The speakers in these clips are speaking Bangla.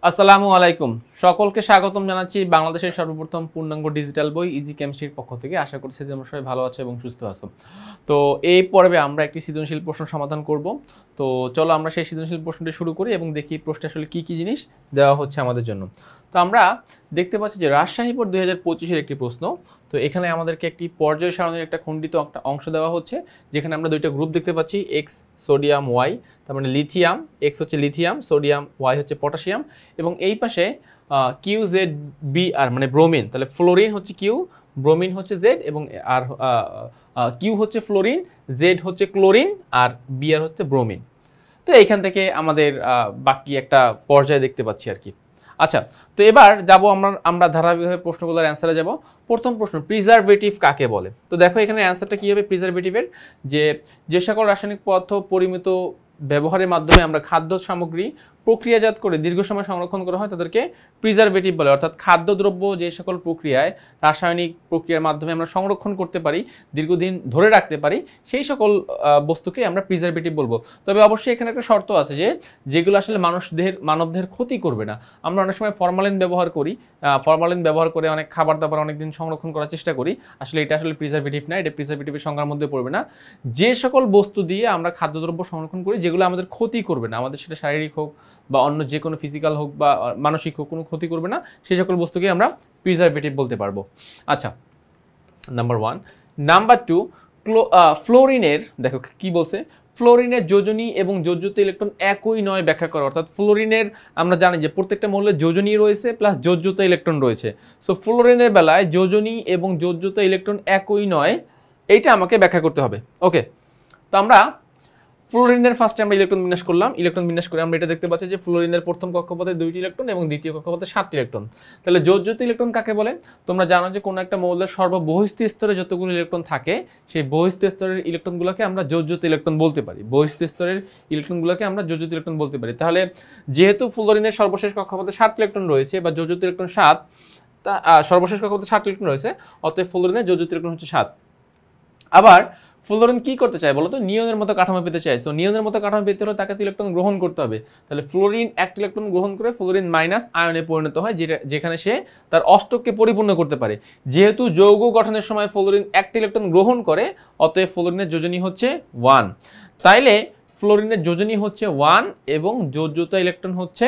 আসসালামু আলাইকুম। সকলকে স্বাগতম জানাচ্ছি বাংলাদেশের সর্বপ্রথম পূর্ণাঙ্গ ডিজিটাল বই ইজি কেমিস্ট্রির পক্ষ থেকে। আশা করছি তোমরা সবাই ভালো আছো এবং সুস্থ আছো। তো এই পর্বে আমরা একটি সৃজনশীল প্রশ্ন সমাধান করব। তো চলো আমরা সেই সৃজনশীল প্রশ্নটি শুরু করি এবং দেখি প্রশ্নে আসলে কী কী জিনিস দেওয়া হচ্ছে আমাদের জন্য। তো আমরা দেখতে পাচ্ছি যে রাজশাহী বোর্ড 2025-এর একটি প্রশ্ন। তো এখানে আমাদেরকে একটি পর্যায় সারণীর একটা খণ্ডিত একটা অংশ দেওয়া হচ্ছে, যেখানে আমরা দুইটা গ্রুপ দেখতে পাচ্ছি, এক্স সোডিয়াম ওয়াই, তার মানে লিথিয়াম, এক্স হচ্ছে লিথিয়াম, সোডিয়াম ওয়াই হচ্ছে পটাশিয়াম, এবং এই পাশে কিউ জেড বি আর মানে ব্রোমিন। তাহলে ফ্লোরিন হচ্ছে কিউ, ব্রোমিন হচ্ছে জেড, এবং আর কিউ হচ্ছে ফ্লোরিন, জেড হচ্ছে ক্লোরিন, আর বি আর হচ্ছে ব্রোমিন। তো এইখান থেকে আমাদের বাকি একটা পর্যায়ে দেখতে পাচ্ছি আর কি। আচ্ছা, তো এবার যাব আমরা ধারাবাহিকভাবে প্রশ্নগুলোর অ্যান্সারে যাব। প্রথম প্রশ্ন, প্রিজারভেটিভ কাকে বলে? তো দেখো এখানে অ্যান্সারটা কী হবে প্রিজারভেটিভের, যে সকল রাসায়নিক পদার্থ পরিমিত ব্যবহারের মাধ্যমে আমরা খাদ্য সামগ্রী প্রক্রিয়াজাত করে দীর্ঘ সময় সংরক্ষণ করা হয় তাদেরকে প্রিজারভেটিভ বলে। অর্থাৎ খাদ্যদ্রব্য যে সকল প্রক্রিয়ায় রাসায়নিক প্রক্রিয়ার মাধ্যমে আমরা সংরক্ষণ করতে পারি, দীর্ঘদিন ধরে রাখতে পারি, সেই সকল বস্তুকে আমরা প্রিজারভেটিভ বলবো। তবে অবশ্যই এখানে একটা শর্ত আছে, যেগুলো আসলে মানবদেহের ক্ষতি করবে না। আমরা অনেক সময় ফরমালিন ব্যবহার করি, ফরমালিন ব্যবহার করে অনেক খাবার দাবার অনেক দিন সংরক্ষণ করার চেষ্টা করি, আসলে এটা আসলে প্রিজারভেটিভ না, এটা প্রিজারভেটিভের সংজ্ঞার মধ্যে পড়বে না। যে সকল বস্তু দিয়ে আমরা খাদ্যদ্রব্য সংরক্ষণ করি যেগুলো আমাদের ক্ষতি করবে না, আমাদের সেটা শারীরিক হোক বা অন্য যে কোনো ফিজিক্যাল হোক বা মানসিক হোক, কোনো ক্ষতি করবে না, সেই সকল বস্তুকে আমরা প্রিজারভেটিভ বলতে পারবো। আচ্ছা, নাম্বার 1। নাম্বার 2, ফ্লোরিনের, দেখো কি বলছে, ফ্লোরিনের যোজনী এবং যোজ্যত ইলেকট্রন একই নয় ব্যাখ্যা করো। অর্থাৎ ফ্লোরিনের আমরা জানি যে প্রত্যেকটা মৌলের যোজনী রয়েছে প্লাস যোজ্যত ইলেকট্রন রয়েছে। সো ফ্লোরিনের বেলায় যোজনী এবং যোজ্যত ইলেকট্রন একই নয়, এইটা আমাকে ব্যাখ্যা করতে হবে। ওকে, তো আমরা ফ্লোরিনের ফার্স্টে আমরা ইলেকট্রন বিন্যাস করলাম। ইলেকট্রন বিন্যাস করে আমরা এটা দেখতে পাচ্ছি যে ফ্লোরিনের প্রথম কক্ষপথে 2টি ইলেকট্রন এবং দ্বিতীয় কক্ষপথে 7টি ইলেকট্রন। তাহলে যোজ্যত ইলেকট্রন কাকে বলে? তোমরা জানো যে কোনো একটা মৌলের সর্ববহিস্থ স্তরে যতগুলো ইলেকট্রন থাকে, সেই বহিস্থ স্তরের ইলেকট্রনগুলোকে আমরা যোজ্যত ইলেকট্রন বলতে পারি। বহিস্থ স্তরের ইলেকট্রনগুলোকে আমরা যোজ্যত ইলেকট্রন বলতে পারি। তাহলে যেহেতু ফ্লোরিনের সর্বশেষ কক্ষপথে 7 ইলেকট্রন রয়েছে বা যোজ্যত ইলেকট্রন 7, তা সর্বশেষ কক্ষপথে 7 ইলেকট্রন রয়েছে, অতএব ফ্লোরিনের যোজ্যত ইলেকট্রন হচ্ছে 7। আবার ফ্লোরিন কি করতে চায় বলতো? নিয়নের মতো কাঠামো পেতে চায়। সো নিয়নের মতো কাঠামো পেতে হলে তাকে ইলেকট্রন গ্রহণ করতে হবে। তাহলে ফ্লোরিন একটা ইলেকট্রন গ্রহণ করে ফ্লোরিন মাইনাস আয়নে পরিণত হয়, যেখানে সে তার অষ্টককে পরিপূর্ণ করতে পারে। যেহেতু যৌগ গঠনের সময় ফ্লোরিন একটা ইলেকট্রন গ্রহণ করে, অতএব ফ্লোরিনের যোজনী হচ্ছে 1। তাইলে ফ্লোরিনের যোজনী হচ্ছে 1 এবং যোজ্যতা ইলেকট্রন হচ্ছে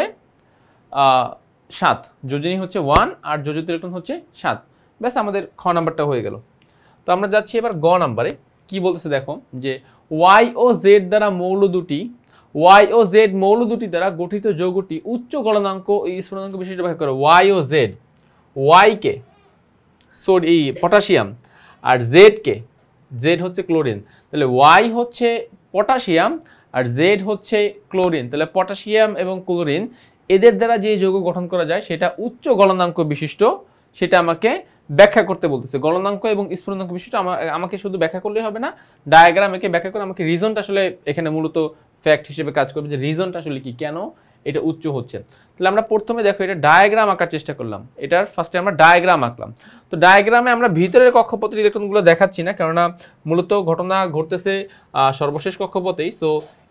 7। যোজনী হচ্ছে 1 আর যোজ্যতা ইলেকট্রন হচ্ছে 7। ব্যাস, আমাদের খ নাম্বারটা হয়ে গেল। তো আমরা যাচ্ছি এবার গ নাম্বারে। কি বলতেছে দেখো, যে ওয়াই ও জেড দ্বারা মৌল দুটি দ্বারা গঠিত যৌগটি উচ্চ গলনাঙ্ক ও স্ফুটনাঙ্ক বিশিষ্ট ব্যাখ্যা করে। ওয়াই ও জেড, ওয়াইকে পটাশিয়াম আর জেড হচ্ছে ক্লোরিন। তাহলে ওয়াই হচ্ছে পটাশিয়াম আর জেড হচ্ছে ক্লোরিন। তাহলে পটাশিয়াম এবং ক্লোরিন এদের দ্বারা যে যৌগ গঠন করা যায় সেটা উচ্চ গলনাঙ্ক বিশিষ্ট, সেটা আমাকে ব্যাখ্যা করতে বলতেছে। গলনাঙ্ক এবং স্ফুটনাঙ্ক বিশিষ্ট আমাকে শুধু ব্যাখ্যা করলেই হবে না, ডায়াগ্রাম একে ব্যাখ্যা করে আমাকে রিজনটা আসলে এখানে মূলত ফ্যাক্ট হিসেবে কাজ করবে, যে রিজনটা আসলে কি, কেন এটা উচ্চ হচ্ছে। তাহলে আমরা প্রথমে দেখো এটা ডায়াগ্রাম আঁকার চেষ্টা করলাম। এটার ফার্স্টে আমরা ডায়াগ্রাম আঁকলাম। তো ডায়াগ্রামে আমরা ভিতরের কক্ষপথের ইলেকট্রনগুলো দেখাচ্ছি না, কেননা মূলত ঘটনা ঘটতেছে সর্বশেষ কক্ষপথেই। সো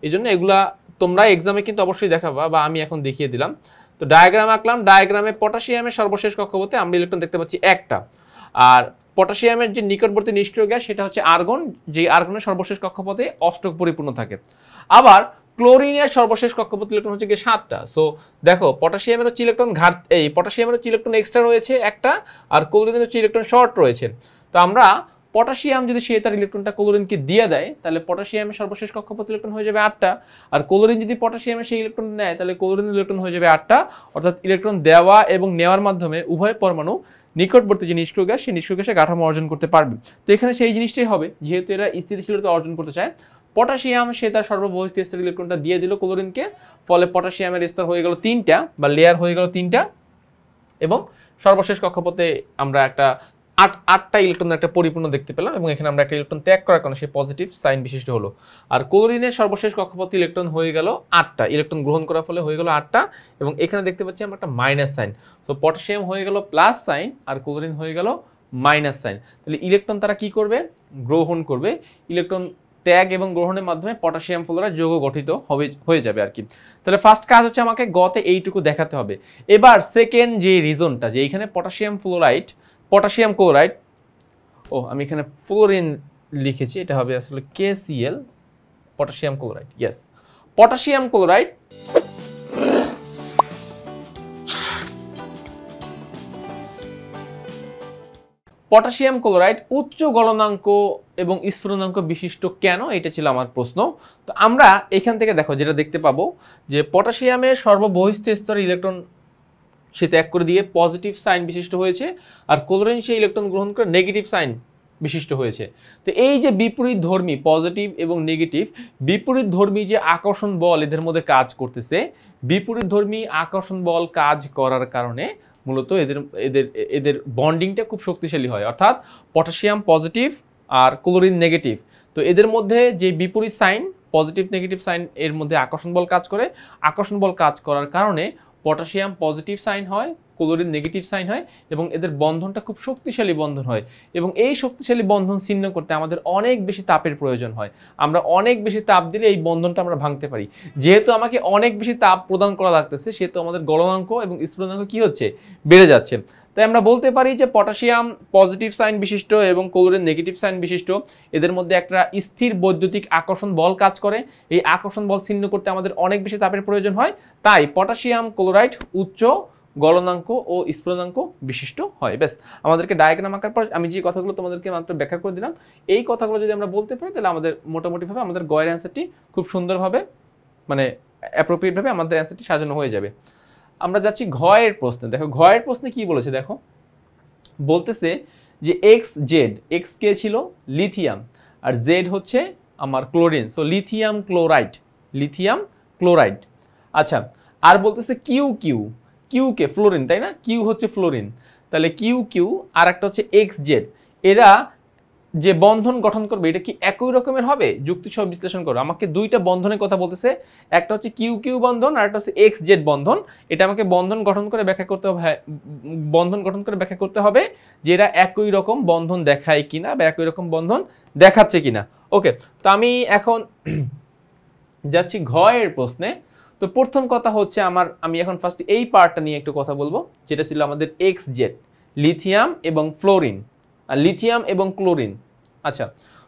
এই জন্য এগুলা তোমরা এক্সামে কিন্তু অবশ্যই দেখাবা, বা আমি এখন দেখিয়ে দিলাম। তো ডায়াগ্রাম আঁকলাম। ডায়াগ্রামে পটাশিয়ামের সর্বশেষ কক্ষপথে আমরা ইলেকট্রন দেখতে পাচ্ছি একটা, আর পটাশিয়ামের যে নিকটবর্তী নিষ্ক্রিয় গ্যাস সেটা হচ্ছে আর্গন, যে আর্গনের সর্বশেষ কক্ষপথে অষ্টক পরিপূর্ণ থাকে। আবার ক্লোরিনের সর্বশেষ কক্ষপথে ইলেকট্রন হচ্ছে 7টা। সো দেখো পটাশিয়ামের হচ্ছে ইলেকট্রন পটাশিয়ামের হচ্ছে ইলেকট্রন এক্সট্রা রয়েছে একটা, আর ক্লোরিনের হচ্ছে ইলেকট্রন শর্ট রয়েছে। তো আমরা পটাশিয়াম যদি সে তার ইলেকট্রনটা ক্লোরিনকে দিয়ে দেয়, তাহলে পটাশিয়ামের সর্বশেষ কক্ষপথ ইলেকট্রন হয়ে যাবে 8টা, আর ক্লোরিন যদি পটাশিয়ামের সেই ইলেকট্রন নেয় তাহলে ক্লোরিনের ইলেকট্রন হয়ে যাবে 8টা। অর্থাৎ ইলেকট্রন দেওয়া এবং নেওয়ার মাধ্যমে উভয় পরমাণু নিকটবর্তী যে নিষ্ক্রিয় গ্যাস সেই নিষ্ক্রিয় গ্যাসে কাঠামো অর্জন করতে পারবে। তো এখানে সেই জিনিসটাই হবে, যেহেতু এরা স্থিতিশীলতা অর্জন করতে চায়। পটাশিয়াম সে তার সর্ববহিস্থ স্তরের ইলেকট্রনটা দিয়ে দিল ক্লোরিনকে, ফলে পটাশিয়ামের স্তর হয়ে গেল 3টা বা লেয়ার হয়ে গেল 3টা, এবং সর্বশেষ কক্ষপথে আমরা একটা 8টা ইলেকট্রনের একটা পরিপূর্ণ দেখতে পেলাম, এবং এখানে আমরা একটা ইলেকট্রন ত্যাগ করার কারণে সে পজিটিভ সাইন বিশিষ্ট হলো। আর ক্লোরিনের সর্বশেষ কক্ষপথে ইলেকট্রন হয়ে গেল 8টা, ইলেকট্রন গ্রহণ করার ফলে হয়ে গেল 8টা, এবং এখানে দেখতে পাচ্ছি আমরা একটা মাইনাস সাইন। সো পটাশিয়াম হয়ে গেল প্লাস সাইন আর ক্লোরিন হয়ে গেল মাইনাস সাইন। তাহলে ইলেকট্রন তারা কি করবে? গ্রহণ করবে। ইলেকট্রন ত্যাগ এবং গ্রহণের মাধ্যমে পটাশিয়াম ফ্লোরাইড যৌগ গঠিত হয়ে যাবে আর কি। তাহলে ফার্স্ট কাজ হচ্ছে আমাকে গতে এইটুকু দেখাতে হবে। এবার সেকেন্ড যে রিজনটা, যে এখানে পটাশিয়াম ক্লোরাইড, আমি এখানে ফ্লোরিন লিখেছি, এটা হবে আসলে KCl, potassium chloride. Yes, potassium chloride উচ্চ গলনাঙ্ক এবং স্ফুটনাঙ্ক বিশিষ্ট কেন, এটা ছিল আমার প্রশ্ন। তো আমরা এখান থেকে দেখো যেটা দেখতে পাবো যে পটাশিয়ামের সর্ববহিস্থ স্তরে ইলেকট্রন সে ত্যাগ করে দিয়ে পজিটিভ সাইন বিশিষ্ট হয়েছে, আর ক্লোরিন সে ইলেকট্রন গ্রহণ করে নেগেটিভ সাইন বিশিষ্ট হয়েছে। তো এই যে বিপরীত ধর্মী পজিটিভ এবং নেগেটিভ বিপরীত ধর্মী যে আকর্ষণ বল এদের মধ্যে কাজ করতেছে, বিপরীত ধর্মী আকর্ষণ বল কাজ করার কারণে মূলত এদের বন্ডিংটা খুব শক্তিশালী হয়, অর্থাৎ পটাশিয়াম পজিটিভ আর ক্লোরিন নেগেটিভ। তো এদের মধ্যে যে বিপরীত সাইন পজিটিভ নেগেটিভ সাইন এর মধ্যে আকর্ষণ বল কাজ করে, আকর্ষণ বল কাজ করার কারণে পটাশিয়াম পজিটিভ সাইন হয়, ক্লোরিন নেগেটিভ সাইন হয় এবং এদের বন্ধনটা খুব শক্তিশালী বন্ধন হয়। এবং এই শক্তিশালী বন্ধন ছিন্ন করতে আমাদের অনেক বেশি তাপের প্রয়োজন হয়। আমরা অনেক বেশি তাপ দিলে এই বন্ধনটা আমরা ভাঙতে পারি। যেহেতু আমাকে অনেক বেশি তাপ প্রদান করা লাগতেছে, সেহেতু আমাদের গলনাঙ্ক এবং স্ফুটনাঙ্ক কি হচ্ছে, বেড়ে যাচ্ছে। তাই আমরা বলতে পারি যে পটাশিয়াম পজিটিভ সাইন বিশিষ্ট এবং ক্লোরিন নেগেটিভ সাইন বিশিষ্ট, এদের মধ্যে একটা স্থির বৈদ্যুতিক আকর্ষণ বল কাজ করে। এই আকর্ষণ বল ছিন্ন করতে আমাদের অনেক বেশি তাপের প্রয়োজন হয়। তাই পটাশিয়াম ক্লোরাইড উচ্চ গলনাঙ্ক ও স্ফুটনাঙ্ক বিশিষ্ট হয়। ব্যাস, আমাদেরকে ডায়াগ্রাম আঁকার পর আমি যে কথাগুলো তোমাদেরকে মাত্র ব্যাখ্যা করে দিলাম, এই কথাগুলো যদি আমরা বলতে পারি তাহলে আমাদের মোটামুটিভাবে আমাদের গয়ের অ্যান্সারটি খুব সুন্দরভাবে মানে অ্যাপ্রোপ্রিয়েটভাবে আমাদের অ্যান্সারটি সাজানো হয়ে যাবে। আমরা যাচ্ছি ঘয়ের প্রশ্নে। দেখো ঘয়ের প্রশ্নে কি বলেছে, দেখো বলতেছে যে এক্স কে ছিল লিথিয়াম আর জেড হচ্ছে আমার ক্লোরিন, সো লিথিয়াম ক্লোরাইড। আচ্ছা, আর বলতেছে কিউ কে ফ্লোরিন, তাই না, কিউ হচ্ছে ফ্লোরিন, তাহলে কিউ আর একটা হচ্ছে XZ, এরা যে বন্ধন গঠন করবে এটা কি একই রকমের হবে? যুক্তি সহ বিশ্লেষণ করো। আমাকে দুইটা বন্ধনের কথা বলতেছে, একটা হচ্ছে কিউ বন্ধন আর একটা হচ্ছে XZ বন্ধন। এটা আমাকে বন্ধন গঠন করে ব্যাখ্যা করতে হবে যে এরা একই রকম বন্ধন দেখায় কিনা বা একই রকম বন্ধন দেখাচ্ছে কিনা। ওকে, তো আমি এখন যাচ্ছি ঘয়ের প্রশ্নে। তো প্রথম কথা হচ্ছে আমি এখন ফার্স্ট এই পার্টটা নিয়ে একটু কথা বলবো, যেটা ছিল আমাদের XZ, লিথিয়াম এবং ক্লোরিন। আচ্ছা,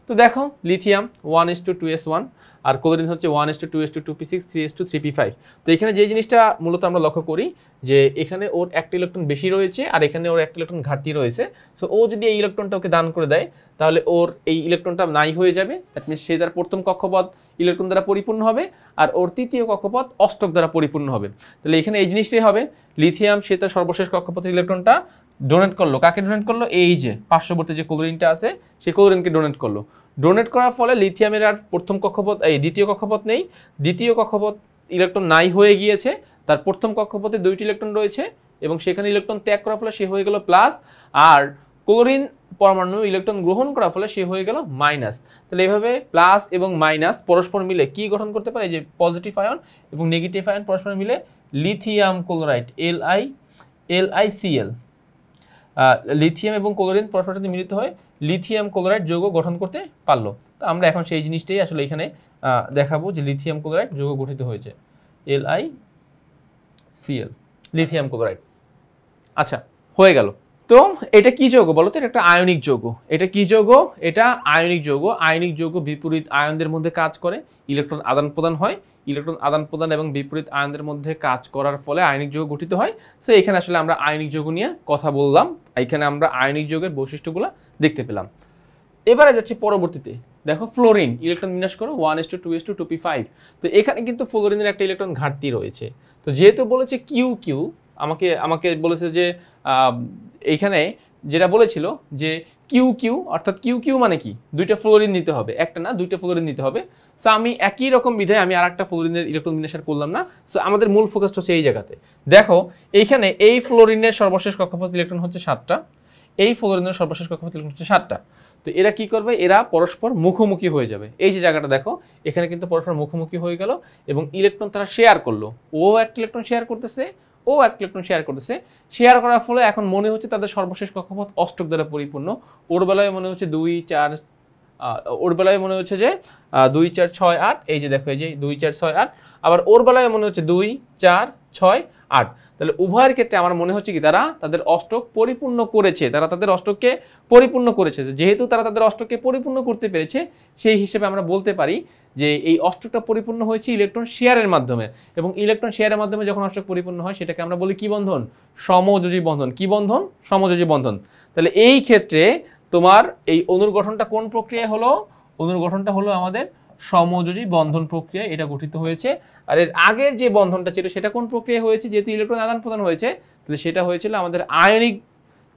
তো দেখো লিথিয়াম 1:2s1 আর ক্লোরিন হচ্ছে 1:2s2 2p6 3:3p5। তো এখানে যে জিনিসটা মূলত আমরা লক্ষ্য করি যে এখানে ওর একটা ইলেকট্রন বেশি রয়েছে আর এখানে ওর একটা ইলেকট্রন ঘাটতি রয়েছে। সো ও যদি এই ইলেকট্রনটা ওকে দান করে দেয় তাহলে ওর এই ইলেকট্রনটা নাই হয়ে যাবে, দ্যাট মিনস সে তার প্রথম কক্ষপথ ইলেকট্রন দ্বারা পরিপূর্ণ হবে আর ওর তৃতীয় কক্ষপথ অষ্টক দ্বারা পরিপূর্ণ হবে। তাহলে এখানে এই জিনিসটাই হবে, লিথিয়াম সে তার সর্বশেষ কক্ষপথের ইলেকট্রনটা ডোনেট করলো। কাকে ডোনেট করলো? এই যে পার্শ্ববর্তী যে ক্লোরিনটা আছে সেই ক্লোরিনকে ডোনেট করলো। ডোনেট করার ফলে লিথিয়ামের আর প্রথম কক্ষপথ দ্বিতীয় কক্ষপথ নেই, দ্বিতীয় কক্ষপথ ইলেকট্রন নাই হয়ে গিয়েছে, তার প্রথম কক্ষপথে 2টি ইলেকট্রন রয়েছে এবং সেখানে ইলেকট্রন ত্যাগ করার ফলে সে হয়ে গেল প্লাস, আর ক্লোরিন পরমাণু ইলেকট্রন গ্রহণ করার ফলে সে হয়ে গেল মাইনাস। তাহলে এইভাবে প্লাস এবং মাইনাস পরস্পর মিলে কি গঠন করতে পারে, যে পজিটিভ আয়ন এবং নেগেটিভ আয়ন পরস্পর মিলে লিথিয়াম ক্লোরাইড LiCl, লিথিয়াম এবং ক্লোরিন পরস্পর সাথে মিলিত হয়ে লিথিয়াম ক্লোরাইড যৌগ গঠন করতে পারলো। তো আমরা এখন সেই জিনিসটাই আসলে এখানে দেখাবো যে লিথিয়াম ক্লোরাইড যৌগ গঠিত হয়েছে, LiCl, লিথিয়াম ক্লোরাইড। আচ্ছা, হয়ে গেল। তো এটা কি যৌগ বলো তো? এটা একটা আয়নিক যৌগ। এটা কি যৌগ? এটা আয়নিক যৌগ। আয়নিক যৌগ বিপরীত আয়নদের মধ্যে কাজ করে, ইলেকট্রন আদান প্রদান হয়, ইলেকট্রন আদান প্রদান এবং বিপরীত আয়নদের মধ্যে কাজ করার ফলে আয়নিক যৌগ গঠিত হয়। সো এখানে আসলে আমরা আয়নিক যৌগ নিয়ে কথা বললাম, এখানে আমরা আয়নিক যৌগের বৈশিষ্ট্যগুলো দেখতে পেলাম। এবারে যাচ্ছি পরবর্তীতে। দেখো ফ্লোরিন, ইলেকট্রন বিন্যাস করো 1:2s2 2p5। তো এখানে কিন্তু ফ্লোরিনের একটা ইলেকট্রন ঘাটতি রয়েছে। তো যেহেতু বলেছে কিউ আমাকে বলেছে যে এইখানে যেটা বলেছিল যে কিউ অর্থাৎ কিউ মানে কি, দুইটা ফ্লোরিন নিতে হবে, একটা না দুইটা ফ্লোরিন নিতে হবে। সো আমি একই রকম বিধায় আমি আর একটা ফ্লোরিনের ইলেকট্রন বিন্যাস করলাম না। সো আমাদের মূল ফোকাসটা হচ্ছে এই জায়গাতে। দেখো এইখানে এই ফ্লোরিনের সর্বশেষ কক্ষপথ ইলেকট্রন হচ্ছে 7টা, এই ফ্লোরিনের সর্বশেষ কক্ষপথ ইলেকট্রন হচ্ছে 7টা। তো এরা কি করবে, এরা পরস্পর মুখোমুখি হয়ে যাবে। এই যে জায়গাটা দেখো, এখানে কিন্তু পরস্পর মুখোমুখি হয়ে গেল এবং ইলেকট্রন তারা শেয়ার করলো। ও একটা ইলেকট্রন শেয়ার করতেছে, ও একটা ইলেকট্রন শেয়ার করতেছে। শেয়ার করার ফলে এখন মনে হচ্ছে তাদের সর্বশেষ কক্ষপথ অষ্টক দ্বারা পরিপূর্ণ। ওর বেলায় মনে হচ্ছে 2, 4, ওর বেলায় মনে হচ্ছে যে 2 4 6 8, এই যে দেখো এই যে 2 4 6 8, আবার ওর বেলায় মনে হচ্ছে 2 4 6 8। তাহলে উভয়ের ক্ষেত্রে আমার মনে হচ্ছে কি তারা তাদের অষ্টক পরিপূর্ণ করেছে, তারা তাদের অষ্টককে পরিপূর্ণ করেছে। যেহেতু তারা তাদের অষ্টককে পরিপূর্ণ করতে পেরেছে, সেই হিসেবে আমরা বলতে পারি যে এই অষ্টকটা পরিপূর্ণ হয়েছে ইলেকট্রন শেয়ারের মাধ্যমে, এবং ইলেকট্রন শেয়ারের মাধ্যমে যখন অষ্টক পরিপূর্ণ হয় সেটাকে আমরা বলি কি বন্ধন? সমযোজী বন্ধন। কি বন্ধন? সমযোজী বন্ধন। তাহলে এই ক্ষেত্রে তোমার এই অণুর গঠনটা কোন প্রক্রিয়ায় হলো? অণুর গঠনটা হলো আমাদের সমযোজী বন্ধন প্রক্রিয়ায় এটা গঠিত হয়েছে। আর এর আগের যে বন্ধনটা ছিল সেটা কোন প্রক্রিয়ায় হয়েছে? যেহেতু ইলেকট্রন আদান প্রদান হয়েছে, তাহলে সেটা হয়েছিল আমাদের আয়নিক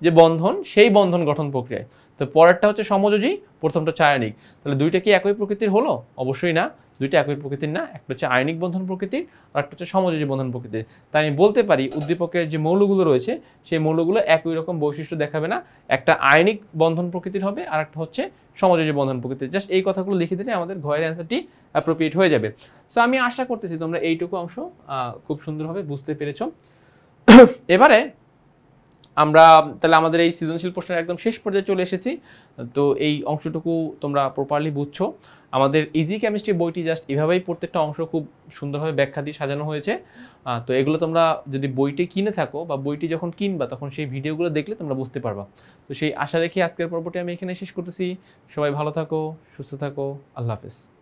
যে বন্ধন, সেই বন্ধন গঠন প্রক্রিয়ায়। তো পরেরটা হচ্ছে সমযোজী, প্রথমটা হচ্ছে আয়নিক। তাহলে দুইটা কি একই প্রকৃতির হলো? অবশ্যই না, দুইটা একই প্রকৃতির না। একটা হচ্ছে আয়নিক বন্ধন প্রকৃতির, আর একটা হচ্ছে সমযোজী বন্ধন প্রকৃতির। তাই আমি বলতে পারি উদ্দীপকের যে মৌলগুলো রয়েছে সেই মৌলগুলো একই রকম বৈশিষ্ট্য দেখাবে না, একটা আয়নিক বন্ধন প্রকৃতির হবে আর একটা হচ্ছে সমযোজী বন্ধন প্রকৃতির। জাস্ট এই কথাগুলো লিখে দিলে আমাদের ঘয়ের অ্যান্সারটি অ্যাপ্রোপ্রিয়েট হয়ে যাবে। সো আমি আশা করতেছি তোমরা এইটুকু অংশ খুব সুন্দরভাবে বুঝতে পেরেছো। এবারে আমরা তাহলে আমাদের এই সৃজনশীল প্রশ্নের একদম শেষ পর্যায়ে চলে এসেছি। তো এই অংশটুকু তোমরা প্রপারলি বুঝছো। আমাদের ইজি কেমিস্ট্রি বইটি জাস্ট এভাবেই প্রত্যেকটা অংশ খুব সুন্দরভাবে ব্যাখ্যা দিয়ে সাজানো হয়েছে। তো এগুলো তোমরা যদি বইটি কিনে থাকো বা বইটি যখন কিনবা তখন সেই ভিডিওগুলো দেখলে তোমরা বুঝতে পারবা। তো সেই আশা রেখে আজকের পর্বটি আমি এখানে শেষ করতেছি। সবাই ভালো থাকো, সুস্থ থাকো, আল্লাহ হাফেজ।